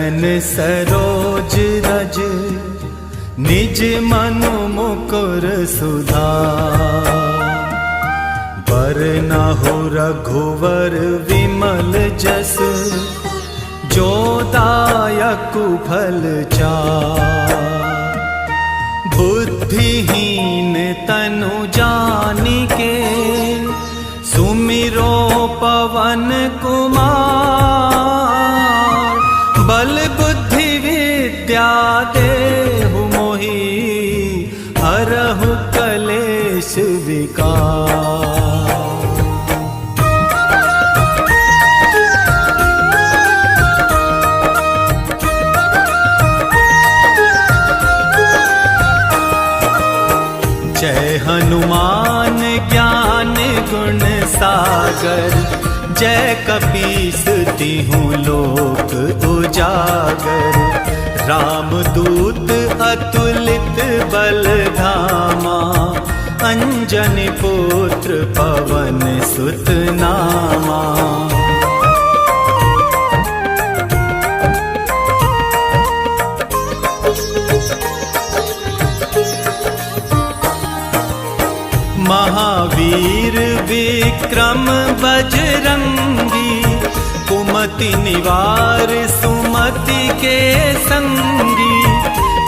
चरण सरोज रज निज मनु मुकुर सुधार। बरनहु रघुवर विमल जस जो दायक फल चार। बुद्धिहीन तनु जानिके सुमिरो पवन कुमार। बल बुद्धि विद्या देहु मोहि हरहु कलेश विकार। जय हनुमान ज्ञान गुण सागर। जय कपीस तिहु लोक उजागर। रामदूत अतुलित बल धामा। अंजनी पुत्र पवन सुत नामा। महावीर विक्रम बजरंगी। कुमति निवार सुमति के संगी।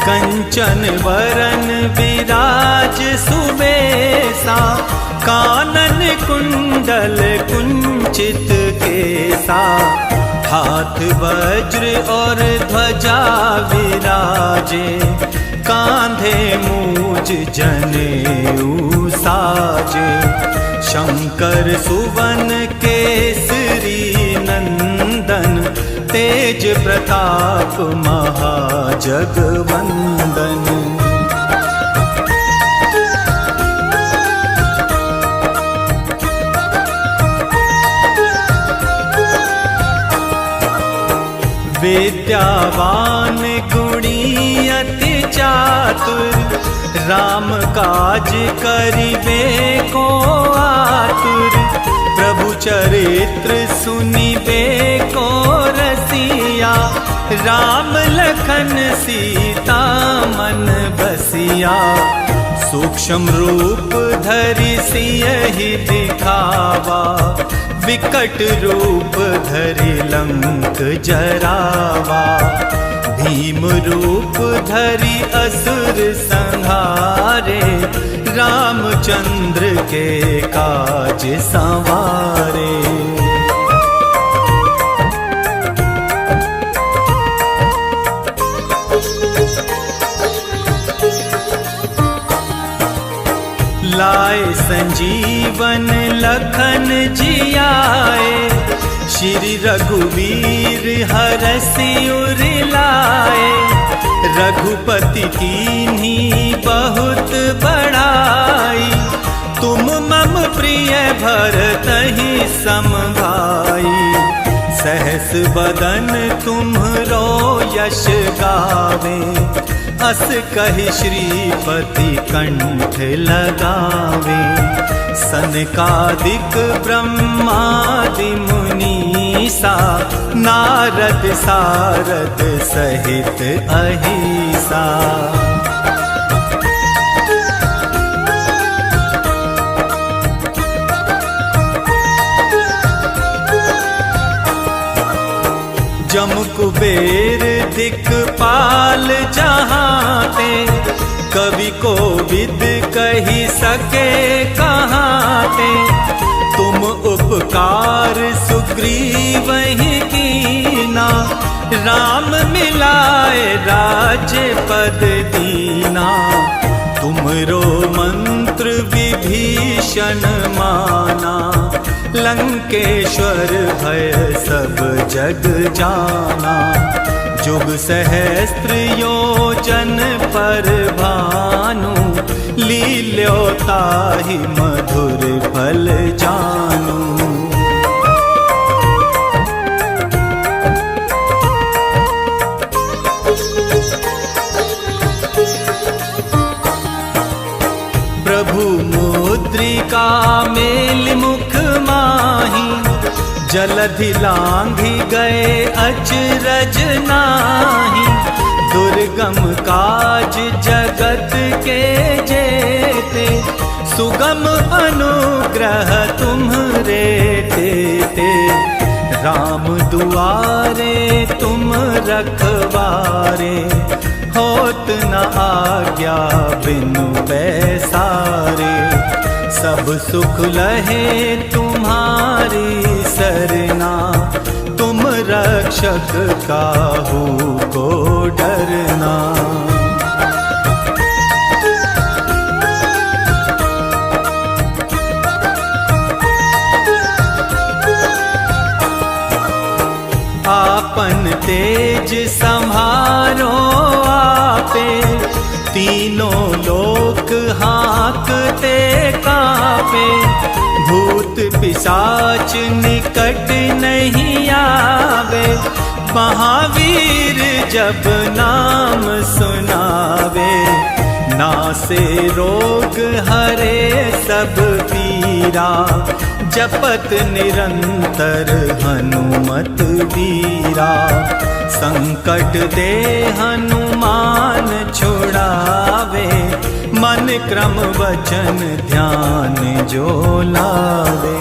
कंचन वरन विराज सुबेसा। कानन कुंडल कुंचित केसा। हाथ वज्र और ध्वजा विराजे। कांधे मूज जनेऊ साजे। शंकर सुवन केसरी नंदन। तेज प्रताप महाजगवंदन। विद्यावान गुणी अति चातुर। राम काज करिबे को आतुर। प्रभु चरित्र सुनिबे को रसिया। राम लखन सीता मन बसिया। सूक्ष्म रूप धरि सियहि दिखावा। विकट रूप धरि लंक जरावा। भीम रूप धरि असुर संहारे। रामचंद्र के काज संवारे। लाए संजीवन लखन जियाए। श्री रघुवीर हरषि उर लाए। रघुपति कीन्ही बहुत बड़ाई। तुम मम प्रिय भरतहि सम भाई। सहस बदन तुम्हरो यश गावे। अस कहि श्रीपति कंठ लगावे। सनकादिक ब्रह्मादि मुनीसा। नारद सारद सहित अहिसा। जम कुबेर दिक्पाल जहाते। कवि को विद कही सके कहाते। तुम उपकार सुग्रीवहि कीना। राम मिलाए राज्यपद दीना। तुमरो मंत्र विभीषण माना। लंकेश्वर भय सब जग जाना। जुग सहस्त्र योजन पर भानु। लील्यो ताहि मधुर फल जानू। प्रभु मुद्रिका मेल मुख माही। जलधि लांघि गए अचरज नाही। दुर्गम काज जगत के जेते, सुगम अनुग्रह तुम्हरे तेते। राम दुआरे तुम रखवारे, होत न आज्ञा बिनु पैसारे। सब सुख लहे तुम्हारी सरना, तुम रक्षक काहू को डरना। आपन तेज संहारो आपे, तीनों लोक हाँकते कापे। भूत पिशाच निकट नहीं आवे, महावीर जब नाम सुनावे। नासे रोग हरे सब पीरा, जपत निरंतर हनुमत वीरा। संकट दे हनुमान छुड़ावे, मन क्रम वचन ध्यान जो लावे।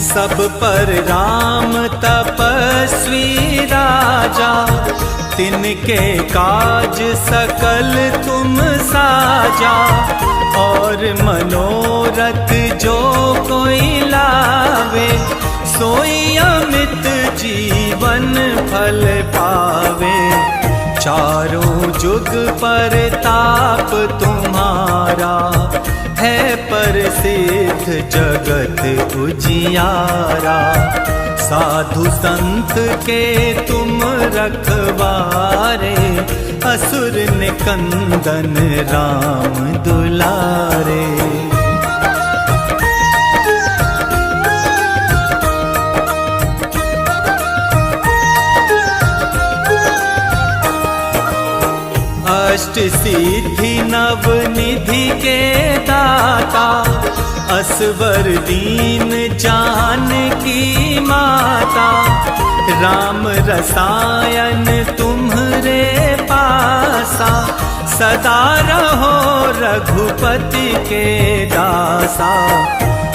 सब पर राम तपस्वी राजा, तिनके काज सकल तुम साजा। और मनोरथ जो कोई लावे, सोई अमित जीवन फल पावे। चारों जुग पर ताप तुम्हारा, है प्रसिद्ध जगत उजियारा। साधु संत के तुम रखवारे, असुर निकंदन राम दुलारे। अष्ट सिद्धि नव निधि के दाता, असवर दीन जानकी माता। राम रसायन तुम्हरे पासा, सदा रहो रघुपति के दासा।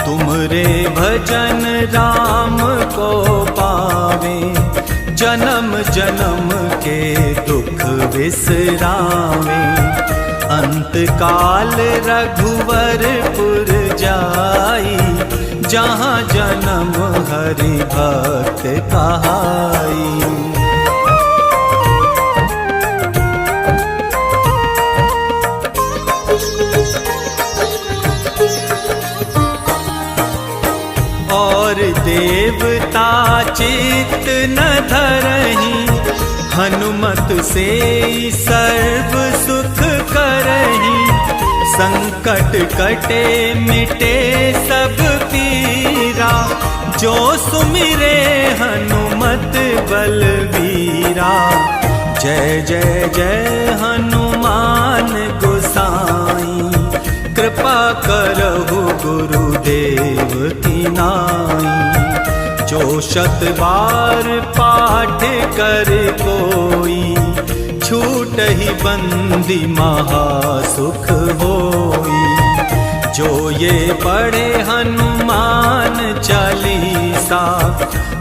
तुमरे भजन राम को पावे, जन्म जन्म के दुख विसरावे। अंत काल रघुवरपुर जाई, जहाँ जन्म हरि भक्त कहाई। और देवता चित्त न धरहीं, हनुमत से सर्व सुख करहीं। संकट कटे मिटे सब पीरा, जो सुमिरे हनुमत बलवीरा। जय जय जय हनुमान गोसाई, कृपा करहु गुरुदेव की नाई। जो शत बार पाठ कर कोई, छूटहि बंदी महासुख होई। जो ये पढ़े हनुमान चालीसा,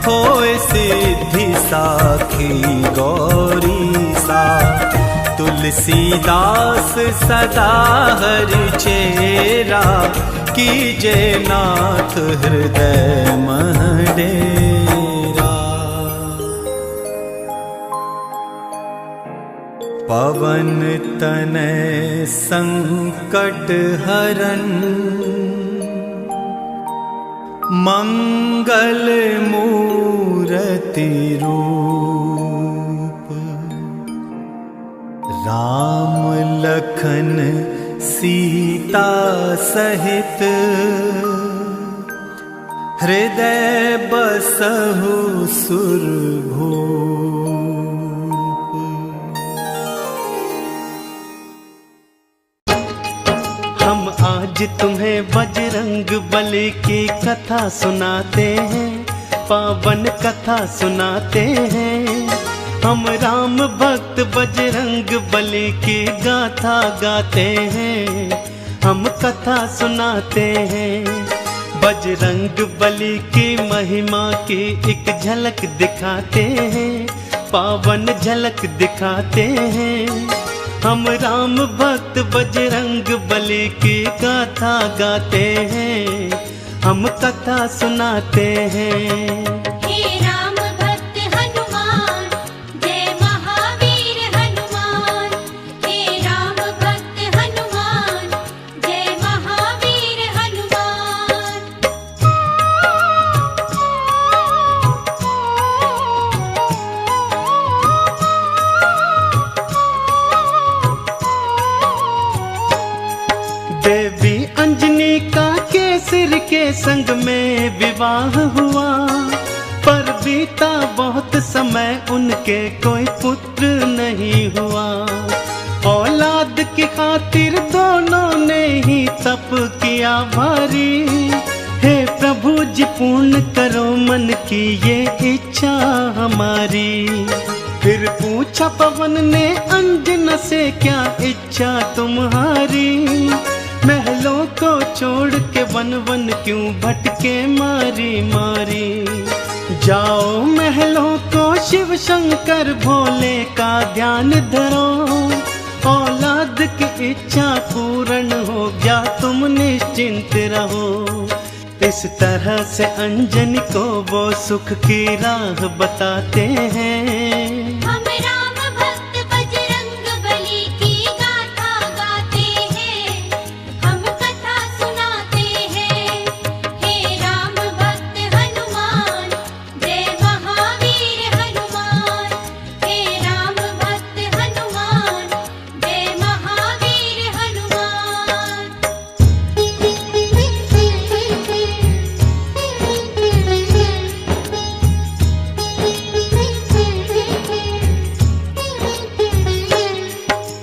होए सिद्धि साखी गौरी सा। तुलसीदास सदा हरि चेरा, कीजे नाथ हृदय मह डेरा। पवन तनय संकट हरन, मंगल मूरति रूप। राम लखन सीता सहित, हृदय बसहु सुरभूप। हम आज आज तुम्हें बजरंग बली की कथा सुनाते हैं, पावन कथा सुनाते हैं। हम राम भक्त बजरंग बली की गाथा गाते हैं, हम कथा सुनाते हैं। बजरंग बली की महिमा की एक झलक दिखाते हैं, पावन झलक दिखाते हैं। हम राम भक्त बजरंग बली की गाथा गाते हैं, हम कथा सुनाते हैं। देवी अंजनी का केसर के संग में विवाह हुआ, पर बीता बहुत समय उनके कोई पुत्र नहीं हुआ। औलाद की खातिर दोनों ने ही तप किया भारी, हे प्रभु जी पूर्ण करो मन की ये इच्छा हमारी। फिर पूछा पवन ने अंजना से क्या इच्छा तुम्हारी, महलों को छोड़ के वन वन क्यों भटके मारी मारी। जाओ महलों को शिव शंकर भोले का ध्यान धरो, औलाद की इच्छा पूर्ण हो गया तुम निश्चिंत रहो। इस तरह से अंजनी को वो सुख की राह बताते हैं।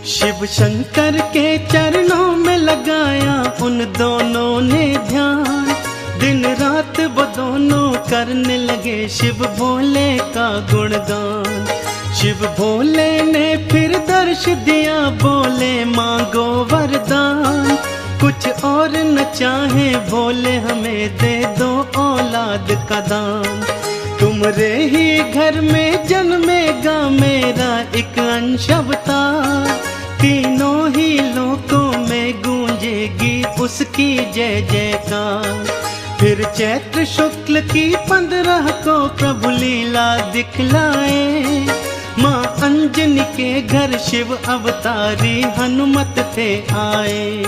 शिव शंकर के चरणों में लगाया उन दोनों ने ध्यान, दिन रात वो दोनों करने लगे शिव भोले का गुणगान। शिव भोले ने फिर दर्श दिया, बोले मांगो वरदान, कुछ और न चाहे भोले हमें दे दो औलाद का दान। तुम्हारे ही घर में जन्मेगा मेरा एक अंश अवतार, तीनों ही लोकों में गूंजेगी उसकी जय जयकार। फिर चैत्र शुक्ल की 15 को प्रभु लीला दिखलाए, माँ अंजनी के घर शिव अवतारी हनुमत थे आए।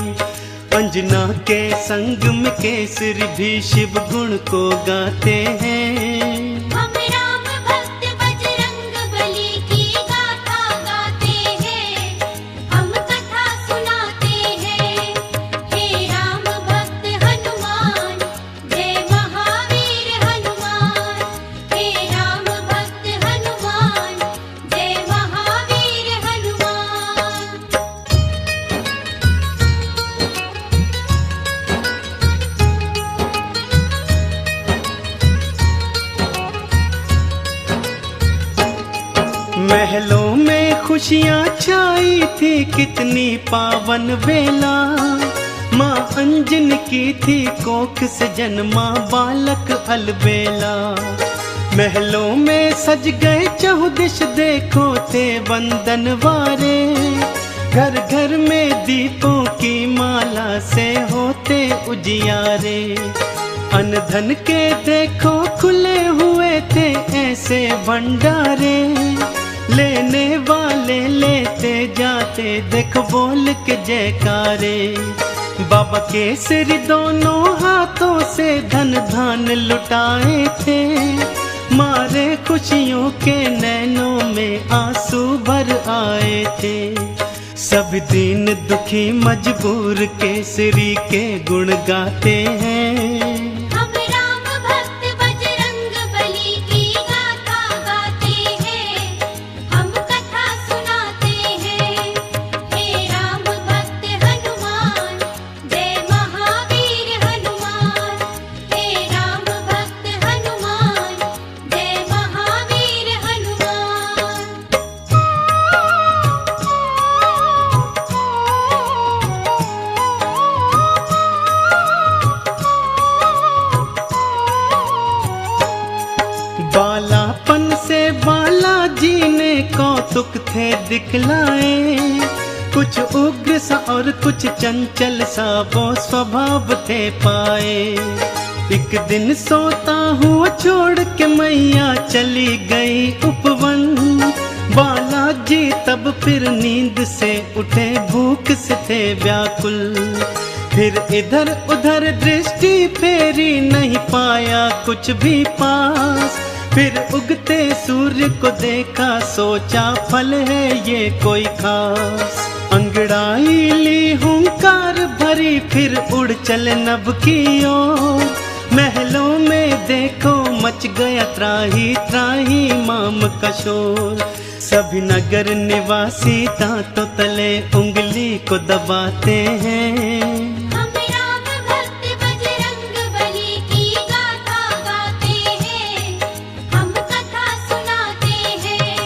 अंजना के संग में केसरी भी शिव गुण को गाते हैं। महलों में खुशियाँ छाई थी कितनी पावन बेला, माँ अंजनी की थी कोख से जन्मा बालक अलबेला। महलों में सज गए चहुदिश देखो थे बंदन वारे, घर घर में दीपों की माला से होते उजियारे। अन्न धन के देखो खुले हुए थे ऐसे भंडारे, लेने वाले लेते जाते देखो बोल के जयकारे। बाबा केसरी दोनों हाथों से धन धान लुटाए थे, मारे खुशियों के नैनों में आंसू भर आए थे। सब दीन दुखी मजबूर केसरी के गुण गाते हैं। महावीर कौतुक थे दिखलाए, कुछ उग्र सा और कुछ चंचल सा वो स्वभाव थे पाए। एक दिन सोता हुआ छोड़ के मैया चली गई उपवन, बालाजी तब फिर नींद से उठे, भूख से थे व्याकुल। फिर इधर उधर दृष्टि फेरी, नहीं पाया कुछ भी पास। फिर उगते सूर्य को देखा, सोचा फल है ये कोई खास। अंगड़ाई ली हुंकार भरी, फिर उड़ चले नभ की ओर। महलों में देखो मच गया त्राही त्राही माम का शोर। सभी नगर निवासी दांतों तले उंगली को दबाते हैं। हम राम भक्त बजरंग बली की गाथा गाते हैं, हम कथा सुनाते हैं।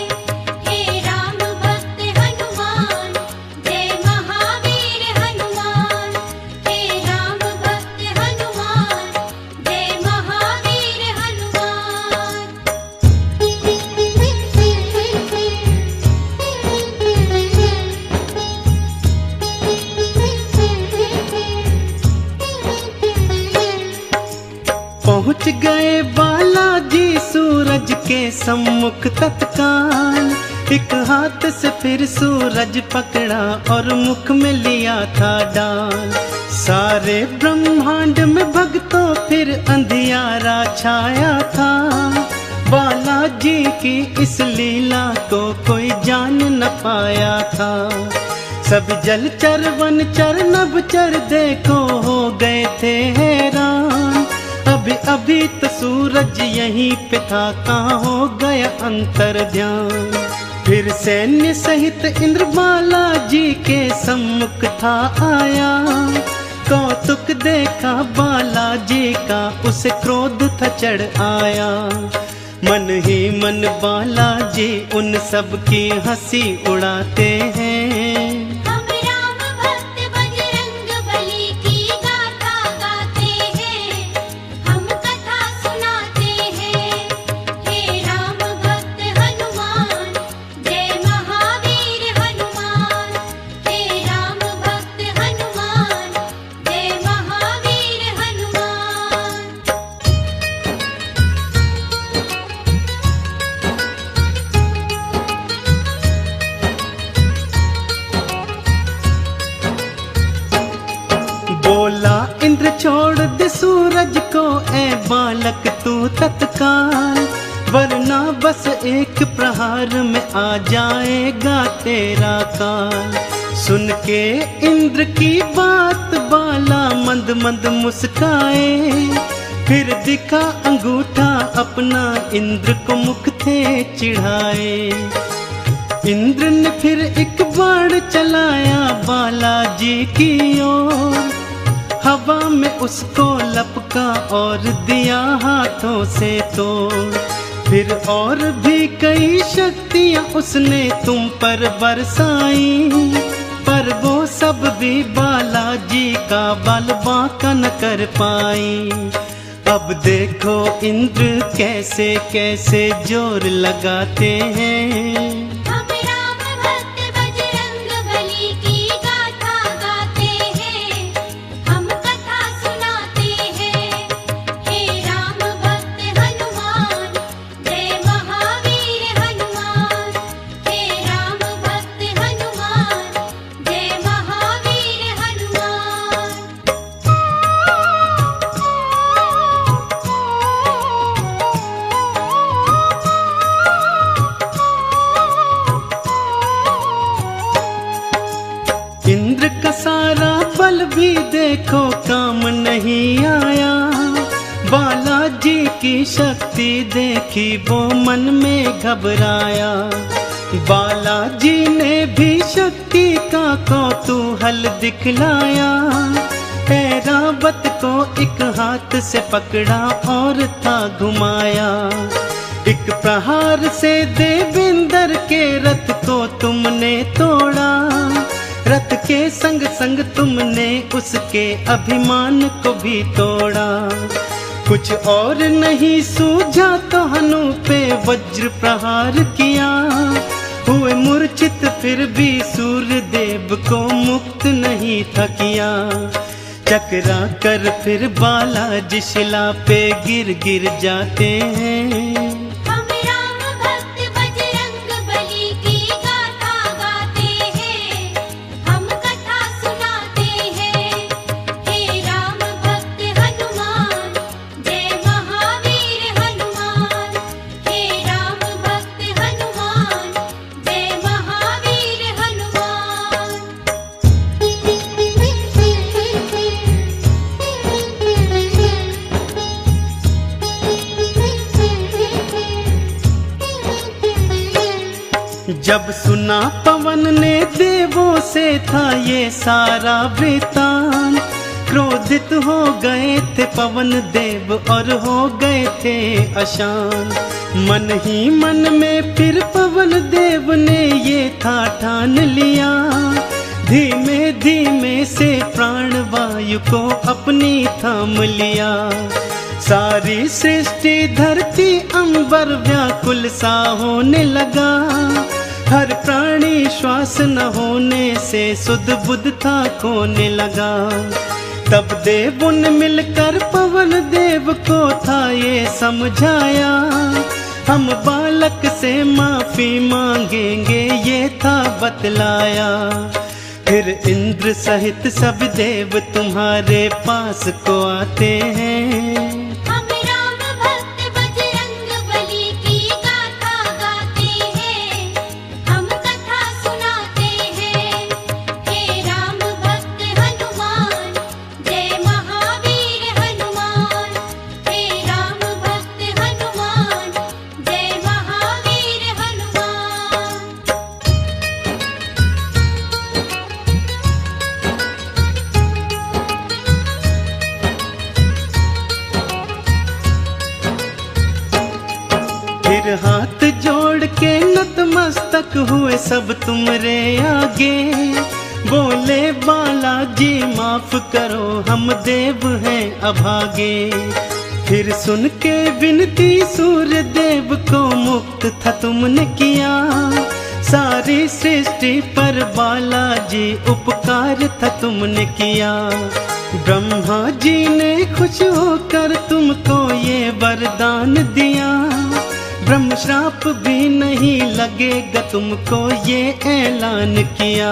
हे राम भक्त हनुमान, जय महावीर हनुमान। हे राम भक्त हनुमान, जय महावीर हनुमान। पहुँच गए बालाजी सूरज के सम्मुख तत्काल। एक हाथ से फिर सूरज पकड़ा और मुख में लिया था डाल। सारे ब्रह्मांड में भक्तों फिर अंधियारा छाया था। बालाजी की इस लीला को कोई जान न पाया था। सब जलचर वनचर नभचर देखो हो गए थे हैरान। अभी अभी तो सूरज यहीं पे था, कहाँ हो गया अंतर ध्यान। फिर सैन्य सहित इंद्र बालाजी के सम्मुख था आया। कौतुक देखा बालाजी का, उसे क्रोध था चढ़ आया। मन ही मन बालाजी उन सब की हंसी उड़ाते हैं। हम राम भक्त बजरंग बली की गाथा गाते हैं, हम कथा सुनाते हैं। हे राम भक्त हनुमान, जय महावीर हनुमान। हे राम भक्त हनुमान, जय महावीर हनुमान। बोला इंद्र छोड़ दे सूरज को, ए बालक तू तत्काल। वरना बस एक प्रहार में आ जाएगा तेरा काल। सुन के इंद्र की बात बाला मंद मंद मुस्काए। फिर दिखा अंगूठा अपना, इंद्र को मुख थे चिढ़ाए। इंद्र ने फिर एक बाण चलाया बालाजी की ओर। हवा में उसको लपका और दिया हाथों से तोड़। फिर और भी कई शक्तियां उसने तुम पर बरसाई, पर वो सब भी बालाजी का बल बांका न कर पाई। अब देखो इंद्र कैसे कैसे जोर लगाते हैं। हम राम भक्त बजरंग बली की गाथा गाते हैं, हम कथा सुनाते हैं। हे राम भक्त हनुमान, जय महावीर हनुमान। हे राम भक्त हनुमान, जय महावीर हनुमान। इंद्र का सारा बल भी देखो काम नहीं आया। बालाजी की शक्ति देखी वो मन में घबराया। बालाजी ने भी शक्ति का कौतूहल दिखलाया। ऐरावत को एक हाथ से पकड़ा और था घुमाया। एक प्रहार से देवेंद्र के रथ को तुमने तोड़ा। रथ के संग संग तुमने उसके अभिमान को भी तोड़ा। कुछ और नहीं सूझा तो हनु पे वज्र प्रहार किया। हुए मूर्छित फिर भी सूर्य देव को मुक्त नहीं था किया। चकरा कर फिर बालाजी शिला पे गिर गिर जाते हैं। हम राम भक्त बजरंग बली की गाथा गाते हैं, हम कथा सुनाते हैं। हे राम भक्त हनुमान, जय महावीर हनुमान। हे राम भक्त हनुमान, जय महावीर हनुमान। जब सुना पवन ने देवों से था ये सारा वृतांत, क्रोधित हो गए थे पवन देव और हो गए थे अशांत। मन ही मन में फिर पवन देव ने ये था ठान लिया, धीमे धीमे से प्राण वायु को अपनी थाम लिया। सारी सृष्टि धरती अंबर व्याकुल सा होने लगा, हर प्राणी श्वास न होने से सुध बुध था खोने लगा। तब देवों ने मिलकर पवन देव को था ये समझाया, हम बालक से माफी मांगेंगे ये था बतलाया। फिर इंद्र सहित सब देव तुम्हारे पास को आते हैं। हम राम भक्त बजरंग बली की गाथा गाते हैं, हम कथा सुनाते हैं। हे राम भक्त हनुमान, जय महावीर हनुमान। हे राम भक्त हनुमान, जय महावीर हनुमान। फिर हाथ जोड़ के नतमस्तक हुए सब तुमरे आगे, बोले बालाजी माफ करो हम देव हैं अभागे। फिर सुन के विनती सूर्य देव को मुक्त था तुमने किया, सारी सृष्टि पर बालाजी उपकार था तुमने किया। ब्रह्मा जी ने खुश होकर तुमको ये वरदान दिया, ब्रह्म श्राप भी नहीं लगेगा तुमको ये ऐलान किया।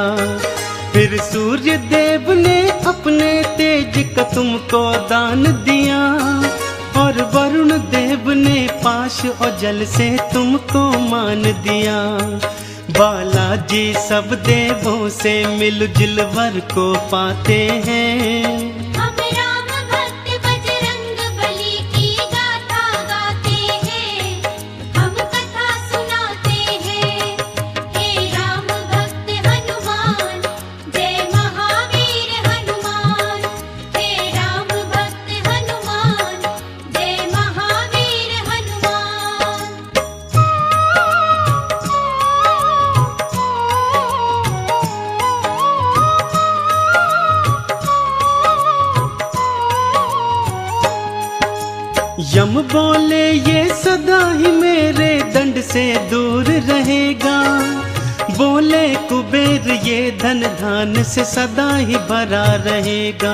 फिर सूर्य देव ने अपने तेज का तुमको दान दिया, और वरुण देव ने पाश और जल से तुमको मान दिया। बालाजी सब देवों से मिलजुल वर को पाते हैं। हम राम भक्त बजरंग बली की गाथा गाते हैं, हम कथा सुनाते हैं। हे राम भक्त हनुमान, जय महावीर हनुमान। हे राम भक्त हनुमान, जय महावीर हनुमान। यम बोले ये सदा ही मेरे दंड से दूर रहेगा, बोले कुबेर ये धन धान से सदा ही भरा रहेगा।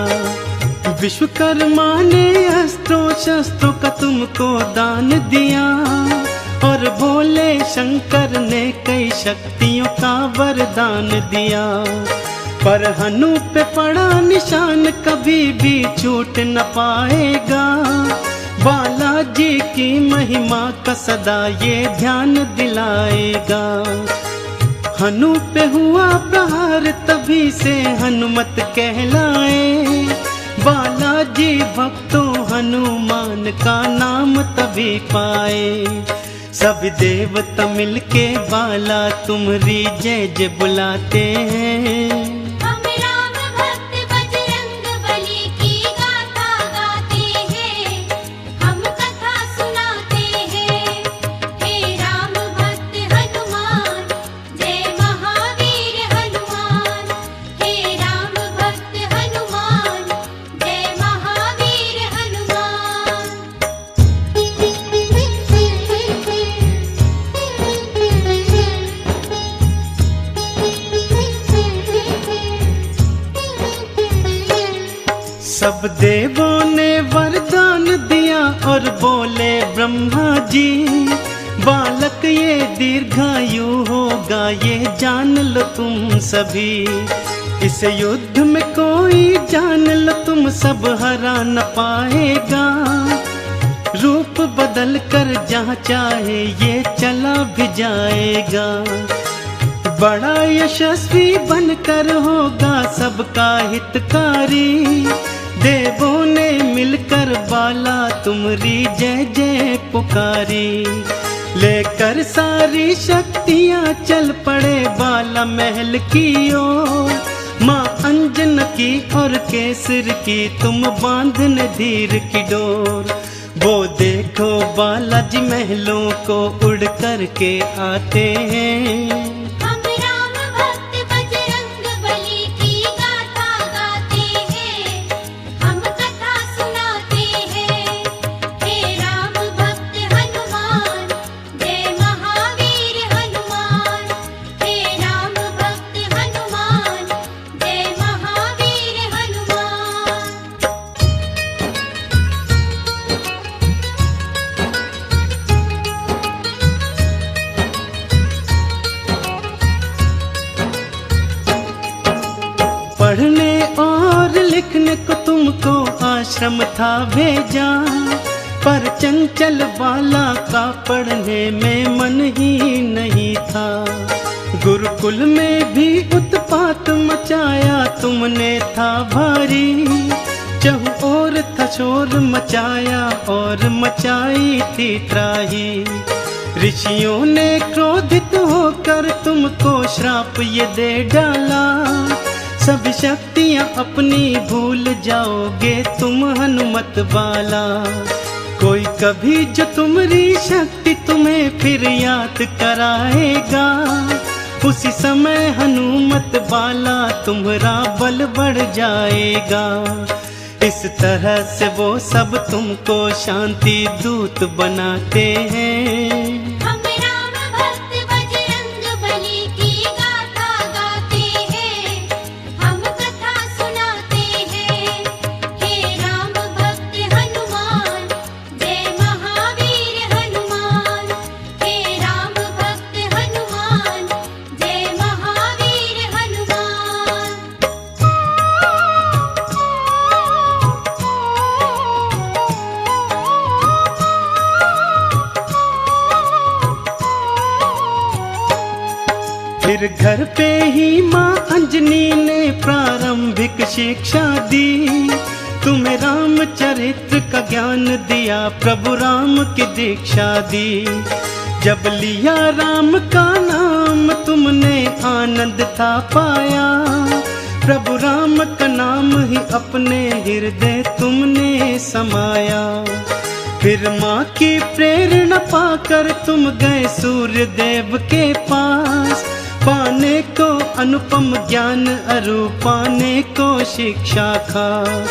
विश्वकर्मा ने अस्त्रों शस्त्रों का तुमको दान दिया, और भोले शंकर ने कई शक्तियों का वरदान दिया। पर हनु पे पड़ा निशान कभी भी छूट न पाएगा, बालाजी की महिमा का सदा ये ध्यान दिलाएगा। हनु पे हुआ प्रहार तभी से हनुमत कहलाए, बालाजी भक्तों हनुमान का नाम तभी पाए। सब देवता मिलके बाला तुम्हारी जय जय बुलाते हैं। हम राम भक्त बजरंग बली की गाथा गाते हैं, हम कथा सुनाते हैं। हे राम भक्त हनुमान, जय महावीर हनुमान। हे राम भक्त हनुमान, जय महावीर हनुमान। सब देवों ने वरदान दिया और बोले ब्रह्मा जी, बालक ये दीर्घायु होगा, ये जान लो तुम सभी। इस युद्ध में कोई जान लो तुम सब हरा न पाएगा, रूप बदल कर जहाँ चाहे ये चला भी जाएगा। बड़ा यशस्वी बनकर होगा सबका हितकारी, देवों ने मिलकर बाला तुमरी जय जय पुकारी। लेकर सारी शक्तियाँ चल पड़े बाला महल की ओर, माँ अंजन की और केसर की तुम बांधने धीर की डोर। वो देखो बालाजी महलों को उड़ कर के आते हैं, हम राम भक्त बजरंग बली की गाथा गाते हैं, हम कथा सुनाते हैं। हे राम भक्त हनुमान, जय महावीर हनुमान। हे राम भक्त हनुमान, जय महावीर हनुमान। पढ़ने और लिखने को तुमको आश्रम था भेजा, पर चंचल बाला का पढ़ने में मन ही नहीं था। गुरुकुल में भी उत्पात मचाया तुमने था भारी, चहु और था शोर मचाया और मचाई थी त्राही। ऋषियों ने क्रोधित होकर तुमको श्राप ये दे डाला, सब शक्तियाँ अपनी भूल जाओगे तुम हनुमत बाला। कोई कभी जो तुम्हारी शक्ति तुम्हें फिर याद कराएगा, उसी समय हनुमत बाला तुम्हारा बल बढ़ जाएगा। इस तरह से वो सब तुमको शांति दूत बनाते हैं। हम राम भक्त बजरंग बली की गाथा गाते हैं, हम कथा सुनाते हैं। हे राम भक्त हनुमान, जय महावीर हनुमान। हे राम भक्त हनुमान, जय महावीर हनुमान। फिर घर पे ही माँ अंजनी ने प्रारंभिक शिक्षा दी, तुम्हें रामचरित्र का ज्ञान दिया, प्रभु राम की दीक्षा दी। जब लिया राम का नाम तुमने आनंद था पाया, प्रभु राम का नाम ही अपने हृदय तुमने समाया। फिर माँ की प्रेरणा पाकर तुम गए सूर्य देव के पास, पाने को अनुपम ज्ञान अरु पाने को शिक्षा खास।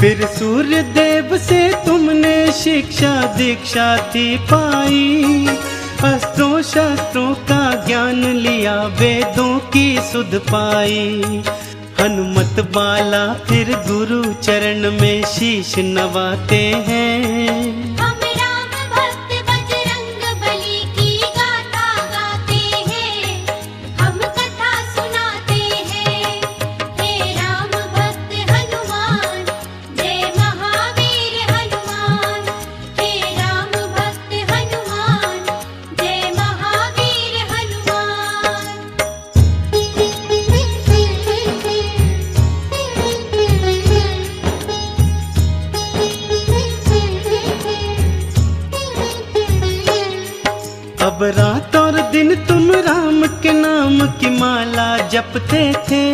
फिर सूर्य देव से तुमने शिक्षा दीक्षा थी पाई, अस्त्रों शस्त्रों का ज्ञान लिया, वेदों की सुध पाई। हनुमत बाला फिर गुरु चरण में शीश नवाते हैं। हम राम भक्त बजरंग बली की गाथा गाते हैं, हम कथा सुनाते हैं। हे राम भक्त हनुमान, जय महावीर हनुमान। हे राम भक्त हनुमान, जय महावीर हनुमान। अब रात और दिन तुम राम के नाम की माला जपते थे,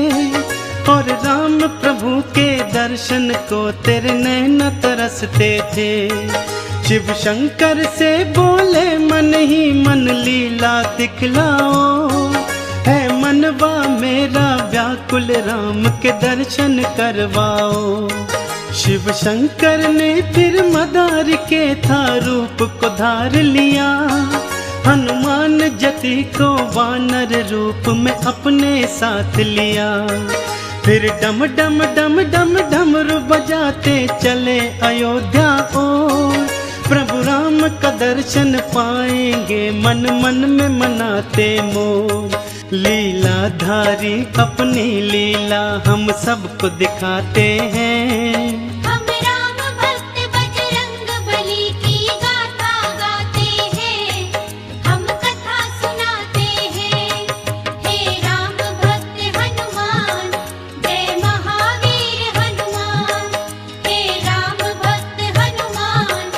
और राम प्रभु के दर्शन को तेरे नैन तरसते थे। शिव शंकर से बोले मन ही मन लीला दिखलाओ, है मनवा मेरा व्याकुल राम के दर्शन करवाओ। शिव शंकर ने फिर मदार के था रूप को धार लिया, हनुमान जति को वानर रूप में अपने साथ लिया। फिर डम डम डम डम डमरू बजा गाते चले अयोध्या ओर। प्रभु राम का दर्शन पाएंगे मन मन में मनाते मोर। लीलाधारी अपनी लीला हम सबको दिखाते हैं। हम राम भक्त बजरंग बली की गाथा गाते हैं, हम कथा सुनाते हैं। हे राम भक्त हनुमान, जय महावीर हनुमान। हे राम भक्त हनुमान,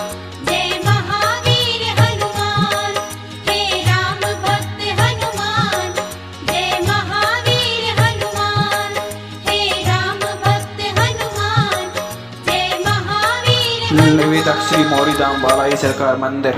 जय महावीर हनुमान। हे राम भक्त हनुमान, जय महावीर हनुमान। हे राम भक्त हनुमान, जय महावीर हनुमान। विविध श्री मौरी धाम बालाई सरकार मंदिर।